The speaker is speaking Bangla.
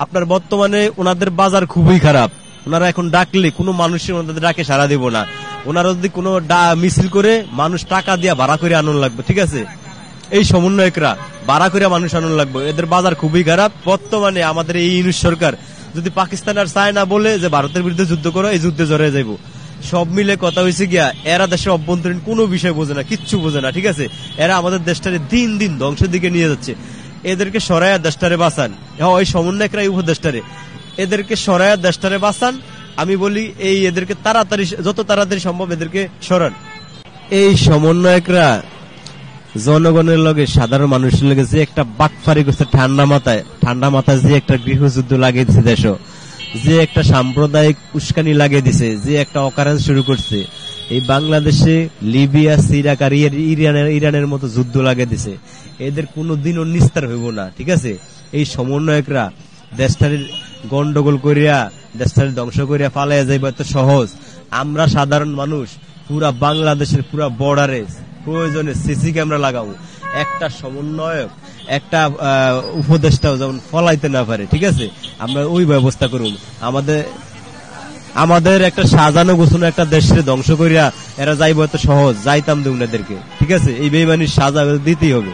আপনার বর্তমানে ওনাদের বাজার খুবই খারাপ। ওনারা এখন ডাকলে কোনো মানুষের ওনাদের ডাকে সাড়া দিব না। ওনারা যদি কোনো মিছিল করে মানুষ টাকা দিয়ে ভাড়া করে আনন্দ লাগবে, ঠিক আছে? এই সমন্বয়করা ভাড়া করে মানুষ আনন্দ লাগবে, এদের বাজার খুবই খারাপ। বর্তমানে আমাদের এই ইউনিশ সরকার যদি পাকিস্তান আর চায় না বলে যে ভারতের বিরুদ্ধে যুদ্ধ করো, এই যুদ্ধে জড়িয়ে যাইব। সব মিলে কথা হয়েছে গিয়া এরা দেশের অভ্যন্তরীণ কোনো বিষয় বোঝে না, কিচ্ছু বোঝে না, ঠিক আছে? এরা আমাদের দেশটারে দিন দিন ধ্বংসের দিকে নিয়ে যাচ্ছে। এদেরকে সরাইয়া দেশটারে বাঁচান। ওই সমন্বয়করাই উপদেষ্টারে, এদেরকে সরাইয়া দেশটারে বাঁচান। আমি বলি এই এদেরকে তাড়াতাড়ি, যত তাড়াতাড়ি সম্ভব এদেরকে সরান। এই সমন্বয়করা জনগণের লগে, সাধারণ মানুষের লগে যে একটা বাটফারি করছে, ঠান্ডা মাথায় যে একটা গৃহযুদ্ধ লাগিয়ে দিচ্ছে দেশ, যে একটা সাম্প্রদায়িক উস্কানি লাগিয়ে দিছে, যে একটা অকারেন্স শুরু করছে, এই বাংলাদেশে লিবিয়া, সিরাক আর ইরানের মতো যুদ্ধ লাগিয়ে দিছে, এদের কোনোদিনও নিস্তার হইব না, ঠিক আছে? এই সমন্বয়করা দেশটার গন্ডগোল করিয়া, দেশটার ধ্বংস করিয়া পালাইয়া যাইবা এত সহজ? আমরা সাধারণ মানুষ পুরা বাংলাদেশের পুরা বর্ডারে প্রয়োজনে সিসি ক্যামেরা লাগাবো। একটা সমন্বয়ক, একটা উপদেষ্টাও যেমন ফলাইতে না পারে, ঠিক আছে? আমরা ওই ব্যবস্থা করুন। আমাদের একটা সাজানো গোছানো একটা দেশের ধ্বংস করিয়া এরা যাইব এত সহজ? যাইতাম দেব না এদেরকে, ঠিক আছে? এই বেইমানির সাজা দিতেই হবে।